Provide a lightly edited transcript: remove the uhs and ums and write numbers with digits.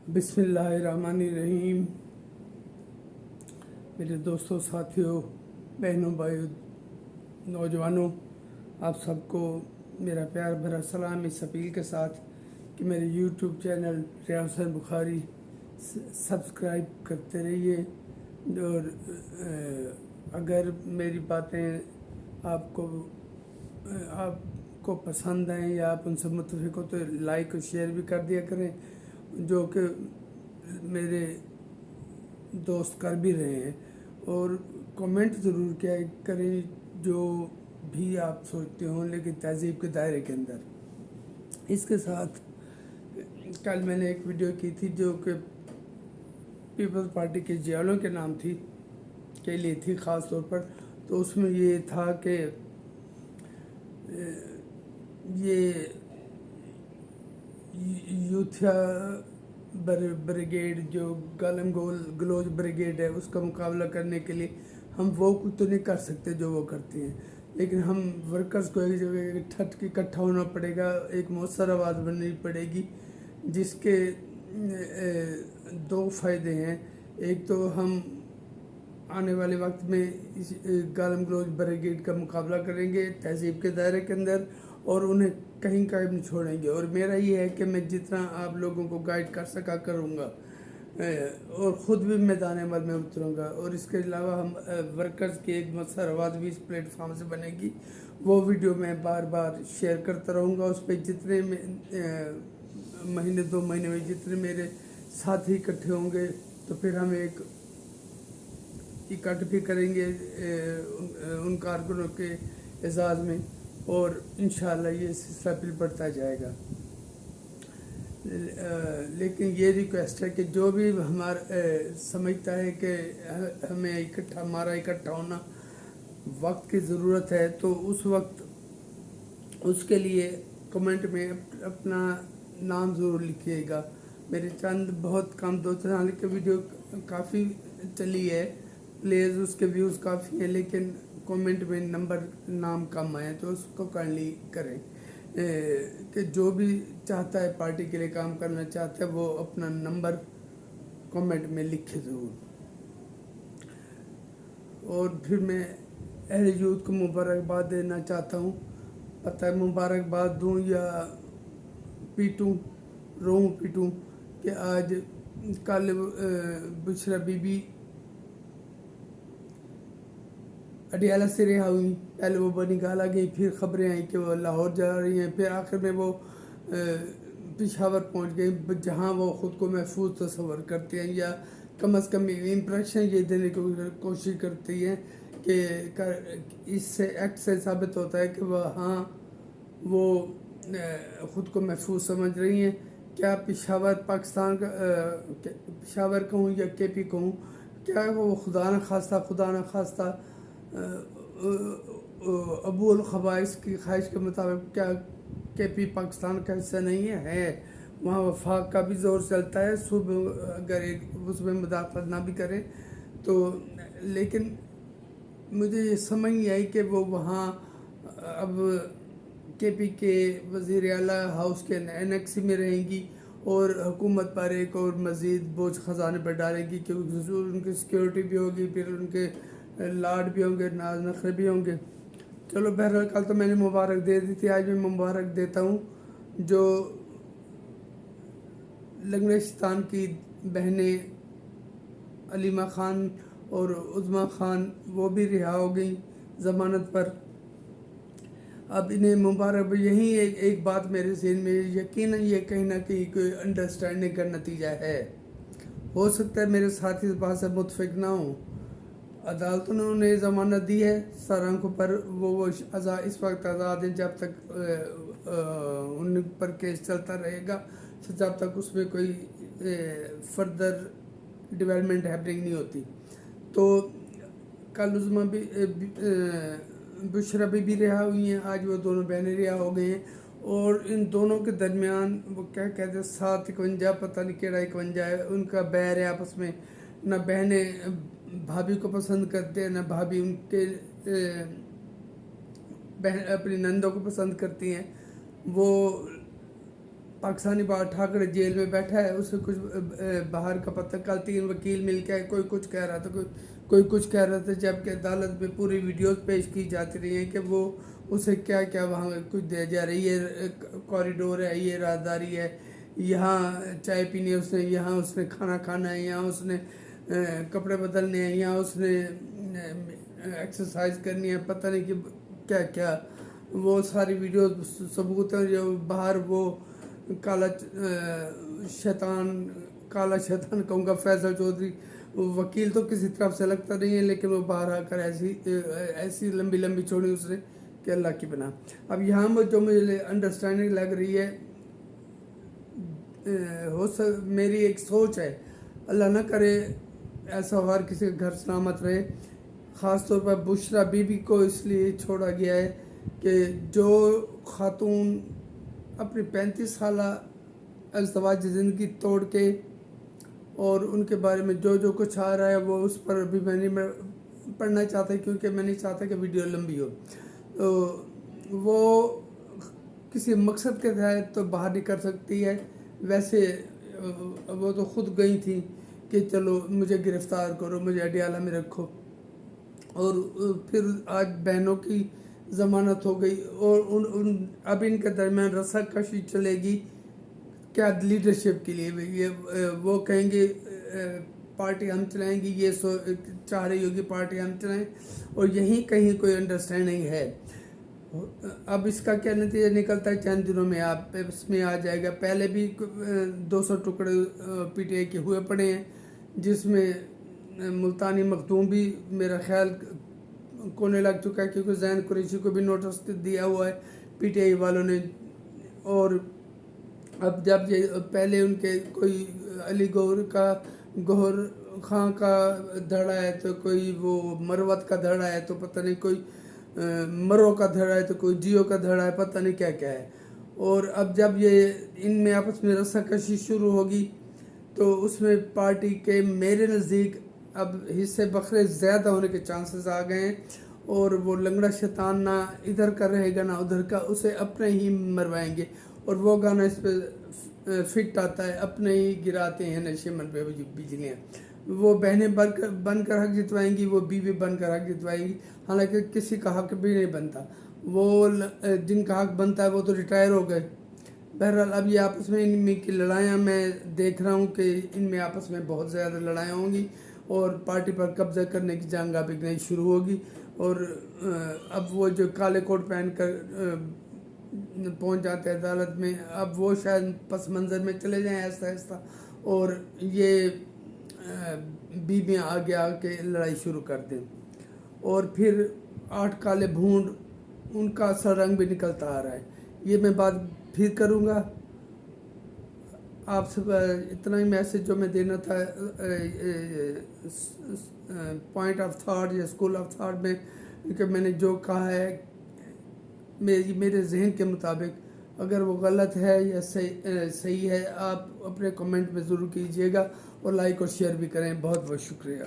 बिस्मिल्लाहिर्रहमानिर्रहीम। मेरे दोस्तों, साथियों, बहनों, भाइयों, नौजवानों, आप सबको मेरा प्यार भरा सलाम इस अपील के साथ कि मेरे यूट्यूब चैनल रियाज हुसैन बुखारी सब्सक्राइब करते रहिए। और अगर मेरी बातें आपको पसंद आएँ या आप उनसे मुतफिक हो तो लाइक और शेयर भी कर दिया करें, जो कि मेरे दोस्त कर भी रहे हैं। और कमेंट ज़रूर किया करें जो भी आप सोचते हों, लेकिन तहज़ीब के दायरे के अंदर। इसके साथ कल मैंने एक वीडियो की थी जो कि पीपल्स पार्टी के जेलों के नाम के लिए थी ख़ास तौर पर। तो उसमें ये था कि ये यूथिया ब्रिगेड जो गालम गलोच ब्रिगेड है, उसका मुकाबला करने के लिए हम वो कुछ तो नहीं कर सकते जो वो करते हैं, लेकिन हम वर्कर्स को एक जगह इकट्ठा होना पड़ेगा, एक मौसर आवाज़ बननी पड़ेगी, जिसके दो फ़ायदे हैं। एक तो हम आने वाले वक्त में इस गालम गलोच ब्रिगेड का मुकाबला करेंगे तहज़ीब के दायरे के अंदर, और उन्हें कहीं नहीं छोड़ेंगे। और मेरा ये है कि मैं जितना आप लोगों को गाइड कर सका करूँगा, और ख़ुद भी मैदान अमल में उतरूँगा। और इसके अलावा हम वर्कर्स की एक मसर आवाज़ भी इस प्लेटफॉर्म से बनेगी, वो वीडियो मैं बार बार शेयर करता रहूँगा। उस पर जितने महीने 2 महीने में जितने मेरे साथी इकट्ठे होंगे, तो फिर हम एक इकट्ठ भी करेंगे उन कारकुनों के एजाज़ में, और इंशाअल्लाह ये सिलसिला फिर बढ़ता जाएगा। लेकिन ये रिक्वेस्ट है कि जो भी समझता है कि हमारा इकट्ठा होना वक्त की ज़रूरत है, तो उस वक्त उसके लिए कमेंट में अपना नाम ज़रूर लिखिएगा। मेरे चंद बहुत कम 2 साल की वीडियो काफ़ी चली है, प्लेज उसके व्यूज़ काफ़ी हैं, लेकिन कमेंट में नाम कम आए, तो उसको काइंडली करें कि जो भी चाहता है पार्टी के लिए काम करना चाहता है, वो अपना नंबर कमेंट में लिखे ज़रूर। और फिर मैं अहले यूथ को मुबारकबाद देना चाहता हूँ। पता है मुबारकबाद दूँ या पीटूँ, रोऊँ पीटूँ, कि आज कल बुशरा बीबी अडियाला से रिहा हुई। पहले वो बनिगाला गई, फिर खबरें आई कि वो लाहौर जा रही हैं, फिर आखिर में वो पेशावर पहुंच गई, जहां वो ख़ुद को महफूज तस्वर करती हैं, या कम अज़ कम इम्प्रेशन ये देने की कोशिश करती हैं कि इससे एक्ट से साबित होता है कि वो ख़ुद को महफूज समझ रही हैं। क्या पेशावर पाकिस्तान का पेशावर कहूँ या KP कहूँ, क्या वो खुदा न खास्ता अबू अल खबाइस की ख्वाहिश के मुताबिक क्या KP पाकिस्तान का हिस्सा नहीं है? वहाँ वफाक का भी ज़ोर चलता है, अगर उसमें मुदाखलत ना भी करें तो। लेकिन मुझे ये समझ नहीं आई कि वो वहाँ अब KP के वज़ीर आला हाउस के एनेक्स में रहेंगी और हुकूमत पर एक और मज़ीद बोझ ख़जाने पर डालेगी, क्योंकि उनकी सिक्योरिटी भी होगी, फिर उनके लाड भी होंगे, नाज नखरे भी होंगे। चलो, बहरहाल कल तो मैंने मुबारक दे दी थी, आज भी मुबारक देता हूँ। जो लंगरेस्तान की बहनें अलीमा ख़ान और उज़मा ख़ान, वो भी रिहा हो गई ज़मानत पर। अब इन्हें मुबारक। यही एक बात मेरे ज़हन में, यकीनन ये कहीं ना कहीं कोई अंडरस्टैंडिंग का नतीजा है। हो सकता है मेरे साथी इस बात से मुतफिक ना हो। अदालतों ने उन्हें ज़मानत दी है सर आंखों पर, वो इस वक्त आज़ाद हैं जब तक उन पर केस चलता रहेगा, जब तक उसमें कोई फर्दर डेवलपमेंट हैपनिंग नहीं होती। तो कल उज़मा भी बुशरा भी रिहा हुई हैं, आज वो दोनों बहनें रिहा हो गई हैं। और इन दोनों के दरमियान वो क्या कहते हैं 751, पता नहीं केड़ा 51 है, उनका बैर है आपस में। न बहनें भाभी को पसंद करते हैं, न भाभी उनके बहन अपनी नंदों को पसंद करती हैं। वो پاکستانی بار ٹھاکر جیل میں بیٹھا ہے, اسے کچھ باہر کا پتہ, کل 3 وکیل مل کے کوئی کچھ کہہ رہا تھا, کوئی کچھ کہہ رہا تھا, جبکہ عدالت میں پوری ویڈیوز پیش کی جاتی رہی ہیں کہ وہ اسے کیا کیا وہاں کچھ دیا جا رہا ہے. یہ کوریڈور ہے, یہ راہداری ہے, یہاں چائے پینی اس نے, یہاں اس نے کھانا کھانا ہے, یہاں اس نے کپڑے بدلنے ہیں, یہاں اس نے ایکسرسائز کرنی ہے, پتہ نہیں کہ کیا کیا. وہ ساری ویڈیوز ثبوت ہیں. جو باہر وہ کالا شیطان کہوں گا, فیصل چودھری وکیل تو کسی طرف سے لگتا نہیں ہے, لیکن وہ باہر آ کر ایسی لمبی چھوڑی اس نے کہ اللہ کی بنا. اب یہاں جو مجھے انڈرسٹینڈنگ لگ رہی ہے, میری ایک سوچ ہے, اللہ نہ کرے ایسا ہو ہر کسی کا گھر سلامت رہے. خاص طور پر بشرا بی بی کو اس لیے چھوڑا گیا ہے کہ جو خاتون اپنی 35 سالہ ازدواجی زندگی توڑ کے, اور ان کے بارے میں جو کچھ آ رہا ہے وہ اس پر ابھی میں نہیں پڑھنا چاہتا, کیونکہ میں نہیں چاہتا کہ ویڈیو لمبی ہو. تو وہ کسی مقصد کے تحت تو باہر نہیں کر سکتی ہے. ویسے وہ تو خود گئی تھیں کہ چلو مجھے گرفتار کرو, مجھے اڈیالہ میں رکھو, اور پھر آج بہنوں کی ضمانت ہو گئی, اور اب ان کے درمیان رسا کشی چلے گی. کیا لیڈرشپ کے لیے یہ وہ کہیں گے پارٹی ہم چلائیں گی, یہ چاہ رہی ہوگی پارٹی ہم چلائیں, اور یہیں کہیں کوئی انڈرسٹینڈنگ ہے. اب اس کا کیا نتیجہ نکلتا ہے چند دنوں میں آپ اس میں آ جائے گا. پہلے بھی 200 ٹکڑے پی ٹی آئی کے ہوئے پڑے ہیں, جس میں ملتانی مختوم بھی میرا خیال کونے لگ چکا ہے, کیونکہ زین قریشی کو بھی نوٹس دیا ہوا ہے پی ٹی آئی والوں نے. اور اب جب یہ پہلے ان کے کوئی علی گوہر خان کا دھڑا ہے, تو کوئی وہ مروت کا دھڑا ہے, تو پتہ نہیں کوئی مرو کا دھڑا ہے, تو کوئی جیو کا دھڑا ہے, پتہ نہیں کیا کیا ہے. اور اب جب یہ ان میں آپس میں رسا کشی شروع ہوگی تو اس میں پارٹی کے میرے نزدیک اب حصے بکھرے زیادہ ہونے کے چانسز آ گئے ہیں, اور وہ لنگڑا شیطان نہ ادھر کا رہے گا نہ ادھر کا, اسے اپنے ہی مروائیں گے. اور وہ گانا اس پہ فٹ آتا ہے, اپنے ہی گراتے ہیں نشیمن پہ بجلیاں. وہ بہنیں بن کر حق جتوائیں گی, وہ بیوی بن کر حق جتوائیں گی, حالانکہ کسی کا حق بھی نہیں بنتا. وہ جن کا حق بنتا ہے وہ تو ریٹائر ہو گئے. بہرحال اب یہ آپس میں ان میں کی لڑائیاں میں دیکھ رہا ہوں کہ ان میں آپس میں بہت زیادہ لڑائیاں ہوں گی, اور پارٹی پر قبضہ کرنے کی جنگ اب ایک نئی شروع ہوگی. اور اب وہ جو کالے کوٹ پہن کر پہنچ جاتے ہیں عدالت میں, اب وہ شاید پس منظر میں چلے جائیں آہستہ آہستہ, اور یہ بیویاں آگے آ کے لڑائی شروع کر دیں, اور پھر 8 کالے بھونڈ ان کا اصل رنگ بھی نکلتا آ رہا ہے. یہ میں بات پھر کروں گا آپ سے. اتنا ہی میسج جو میں دینا تھا پوائنٹ آف تھاٹ یا اسکول آف تھاٹ میں, کہ میں نے جو کہا ہے میرے ذہن کے مطابق, اگر وہ غلط ہے یا صحیح ہے, آپ اپنے کمنٹ میں ضرور کیجیے گا, اور لائک اور شیئر بھی کریں. بہت بہت شکریہ.